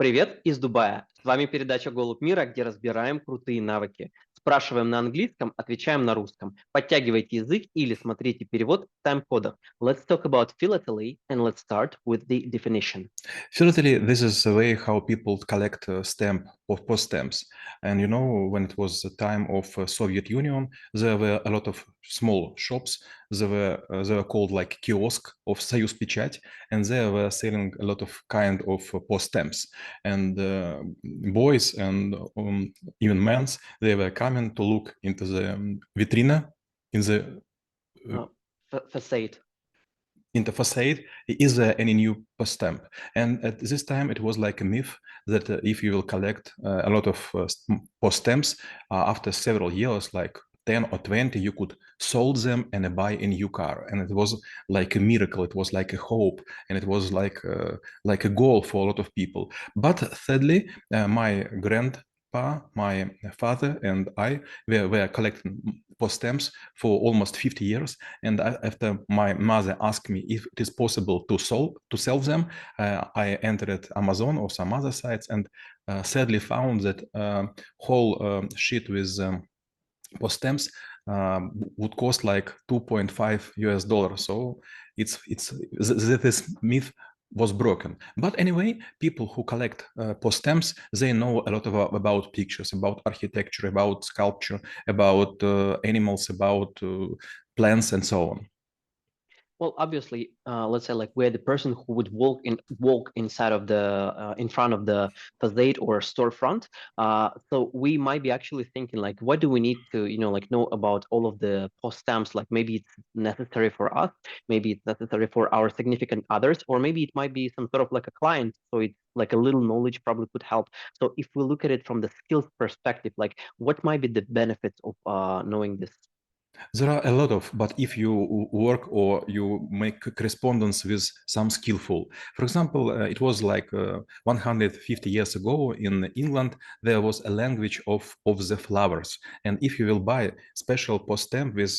Привет из Дубая. С вами передача «Голубь мира», где разбираем крутые навыки. Спрашиваем на английском, отвечаем на русском. Подтягивайте язык или смотрите перевод в тайм-кодах. Let's talk about philately and let's start with the definition. Filately, this is the way how people collect stamp or post stamps. And you know, when it was the time of Soviet Union, there were a lot of small shops. They were called like kiosk of Союз Печать, and they were selling a lot of kind of post stamps. And boys and even men, they were coming to look into the vitrina in the Uh, Facade. in the facade, is there any new post stamp? And at this time, it was like a myth that if you will collect a lot of post stamps after several years, like 10 or 20, you could sold them and buy a new car. And it was like a miracle. It was like a hope, and it was like a goal for a lot of people. But sadly, my grandpa, my father, and I were collecting post stamps for almost 50 years. And after my mother asked me if it is possible to sell them, I entered Amazon or some other sites and sadly found that whole sheet with post stamps would cost like 2.5 US dollars. So this myth was broken. But anyway, people who collect post stamps, they know a lot about pictures, about architecture, about sculpture, about animals, about plants, and so on. Well, obviously, let's say like we're the person who would walk inside of the in front of the facade or storefront. So we might be actually thinking like, what do we need to like know about all of the post stamps? Like maybe it's necessary for us, maybe it's necessary for our significant others, or maybe it might be some sort of like a client. So it's like a little knowledge probably could help. So if we look at it from the skills perspective, like what might be the benefits of knowing this? There are a lot of, but if you work or you make correspondence with some skillful, for example, it was like 150 years ago in England, there was a language of the flowers. And if you will buy special post stamp with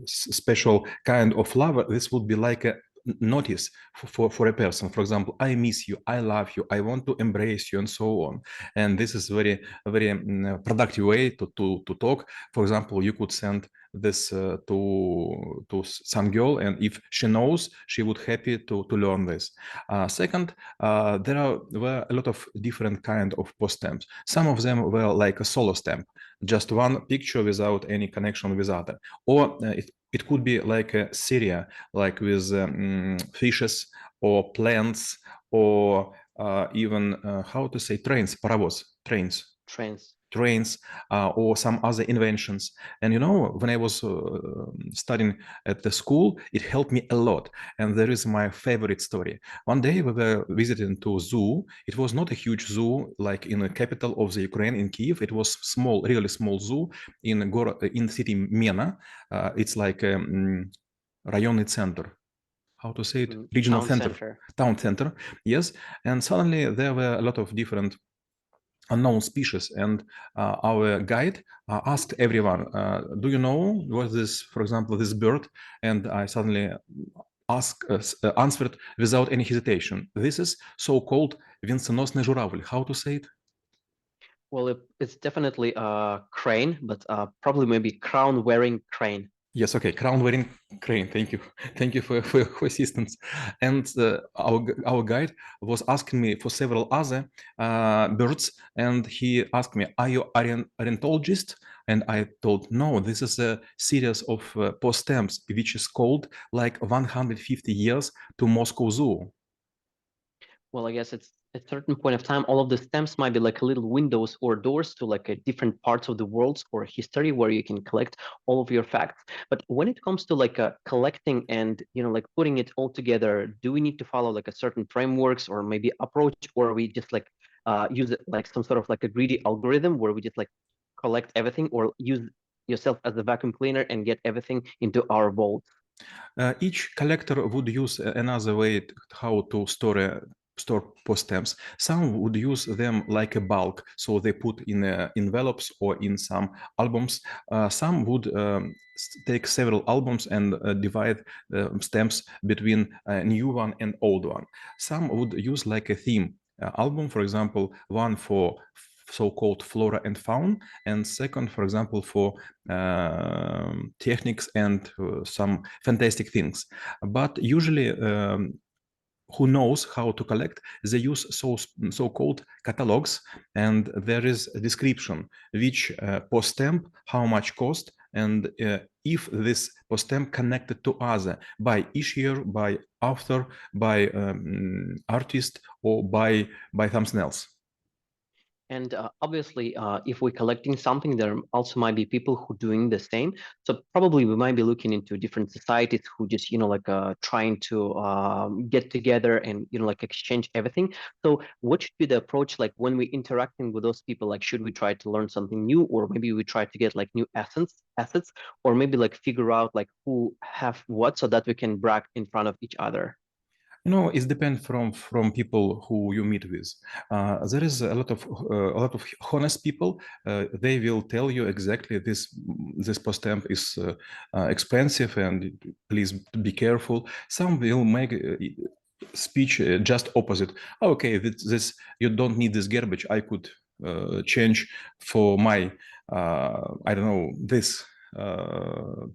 special kind of flower, this would be like a notice for a person. For example, I miss you, I love you, I want to embrace you, and so on. And this is very productive way to talk. For example, you could send this to some girl, and if she knows, she would happy to learn this. Second, were a lot of different kind of post stamps. Some of them were like a solo stamp, just one picture without any connection with other, or it could be like a series, like with fishes or plants or even how to say trains, паровоз, Trends. trains or some other inventions. And you know, when I was studying at the school, it helped me a lot. And there is my favorite story. One day we were visiting to zoo. It was not a huge zoo like in the capital of the Ukraine, in Kiev. It was small, really small zoo in city Mena. It's like a районный центр. How to say it? Regional Town center, center. town center. Yes. And suddenly there were a lot of different unknown species, and our guide asked everyone, do you know what is, for example, this bird? And I suddenly answered without any hesitation, this is so-called венценосный журавль. How to say it? Well, it's definitely a crane, but probably maybe crown-wearing crane. Yes, okay, crown-wearing crane. Thank you, thank you for your assistance. And our guide was asking me for several other birds, and he asked me, "Are you ornithologist?" And I told, "No, this is a series of post stamps, which is called like 150 years to Moscow Zoo." Well, I guess it's at a certain point of time, all of the stamps might be like little windows or doors to like a different parts of the world or history where you can collect all of your facts. But when it comes to like collecting and like putting it all together, do we need to follow like a certain frameworks or maybe approach, or we just like use it like some sort of like a greedy algorithm where we just like collect everything, or use yourself as a vacuum cleaner and get everything into our vaults? Each collector would use another way how to store post stamps. Some would use them like a bulk, so they put in envelopes or in some albums. Some would take several albums and divide stamps between a new one and old one. Some would use like a theme. album, for example, one for so-called flora and fauna, and second, for example, for techniques and some fantastic things. But usually, who knows how to collect, they use so-called catalogs, and there is a description which post stamp, how much cost, and if this post stamp connected to other by issuer, by author, by artist, or by something else. And obviously, if we're collecting something, there also might be people who doing the same. So probably we might be looking into different societies who just, trying to get together and, like exchange everything. So what should be the approach like when we interacting with those people? Like, should we try to learn something new, or maybe we try to get like new assets, or maybe like figure out like who have what so that we can brag in front of each other? It depends from people who you meet with. There is a lot of honest people. They will tell you exactly this post stamp is expensive and please be careful. Some will make speech just opposite. Okay, this you don't need this garbage. I could change for my I don't know this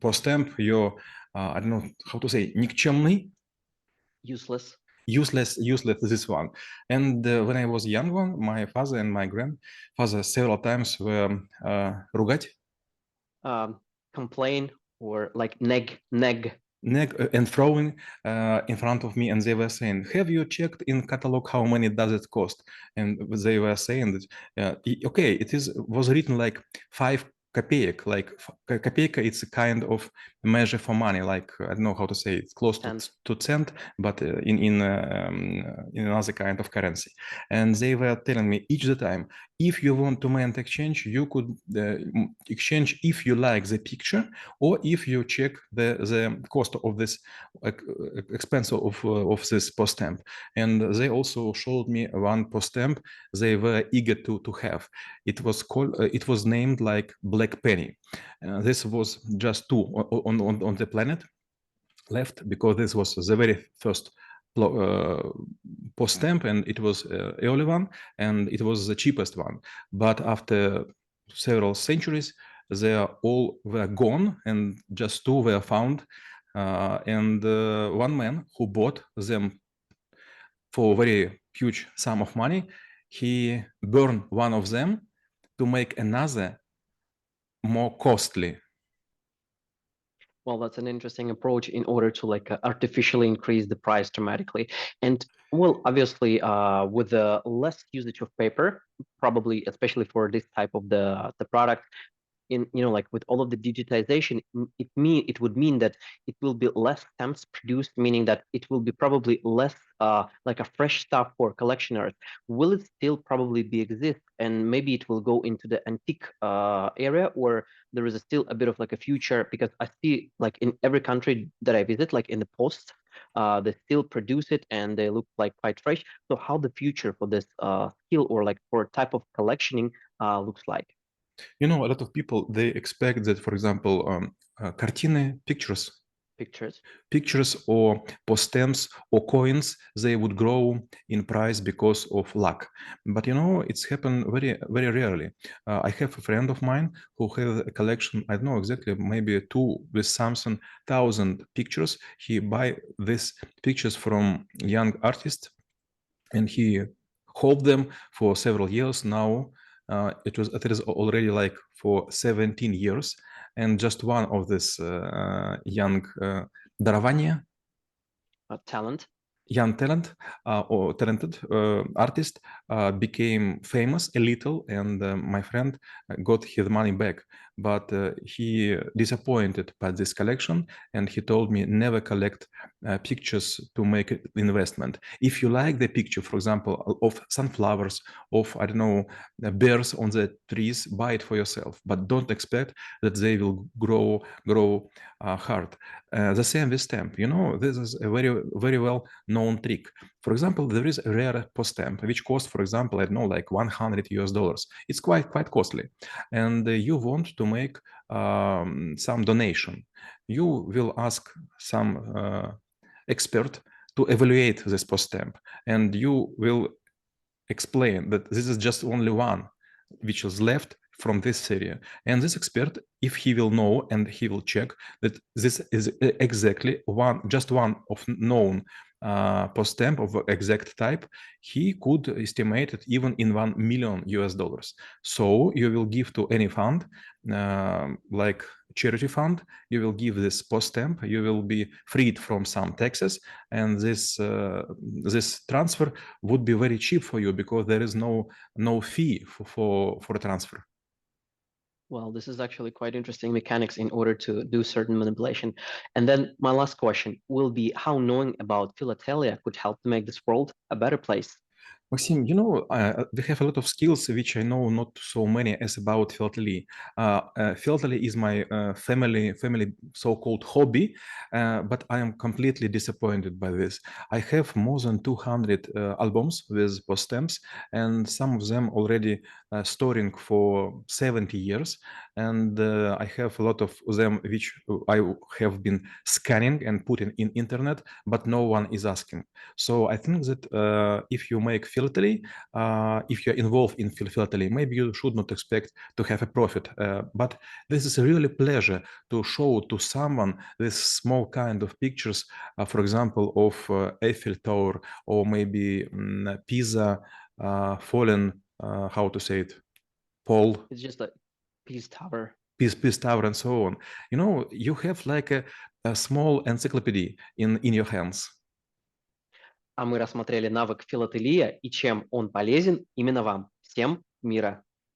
post stamp. Your I don't know how to say никчемный. Useless. Useless this one. And when I was young one, my father and my grandfather several times were ругать, Complain, or like neg. and throwing in front of me, and they were saying, have you checked in catalog how many does it cost? And they were saying that okay, was written like 5 копеек, like копейка, it's a kind of measure for money, like I don't know how to say, it's close to cent, but in another kind of currency. And they were telling me each the time, if you want to make exchange, you could exchange if you like the picture, or if you check the cost of this expense of this post stamp. And they also showed me one post stamp they were eager to have. It was named like Black Penny. This was just 2 on the planet left, because this was the very first post stamp, and it was early one, and it was the cheapest one. But after several centuries, they all were gone, and just 2 were found. And one man who bought them for a very huge sum of money, he burned one of them to make another more costly. Well, that's an interesting approach in order to like artificially increase the price dramatically. And well, obviously, with the less usage of paper, probably especially for this type of the product, in like with all of the digitization, it would mean that it will be less stamps produced, meaning that it will be probably less like a fresh stuff for collectioners. Will it still probably be exist, and maybe it will go into the antique area, or there is still a bit of like a future? Because I see like in every country that I visit, like in the post, they still produce it and they look like quite fresh. So how the future for this skill, or like for type of collectioning looks like? A lot of people, they expect that, for example, картины, pictures or post stamps or coins, they would grow in price because of luck. But it's happened very, very rarely. I have a friend of mine who has a collection, I don't know exactly, maybe 2 with something 1,000 pictures. He buy these pictures from young artists, and he hold them for several years now. It is already like for 17 years, and just one of this young дарование, Talent. young talent or talented artist became famous a little, and my friend got his money back, but he disappointed by this collection, and he told me never collect pictures to make investment. If you like the picture, for example, of sunflowers, of I don't know bears on the trees, buy it for yourself, but don't expect that they will grow hard. The same with stamp. This is a very, very well known trick. For example, there is a rare post stamp which costs, for example, I don't know, like $100. It's quite costly, and you want to make some donation. You will ask some expert to evaluate this post stamp, and you will explain that this is just only one which is left from this series. And this expert, if he will know and he will check that this is exactly just one of known post stamp of exact type, he could estimate it even in $1 million. So you will give to any fund, like charity fund, you will give this post stamp, you will be freed from some taxes, and this transfer would be very cheap for you because there is no fee for a transfer. Well, this is actually quite interesting mechanics in order to do certain manipulation. And then my last question will be how knowing about Fилателия could help to make this world a better place. Maxim, we have a lot of skills which I know not so many as about philately. Philately is my family so-called hobby, but I am completely disappointed by this. I have more than 200 albums with post stamps, and some of them already storing for 70 years. And I have a lot of them which I have been scanning and putting in internet, but no one is asking. So I think that if you make philately, if you're involved in philately, maybe you should not expect to have a profit. But this is a really pleasure to show to someone this small kind of pictures, for example, of Eiffel Tower or maybe Pisa fallen, how to say it, pole. It's just a peace tower. Peace Tower and so on. You have like a small encyclopedia in your hands. А мы рассмотрели навык филателия и чем он полезен именно вам. Всем мира!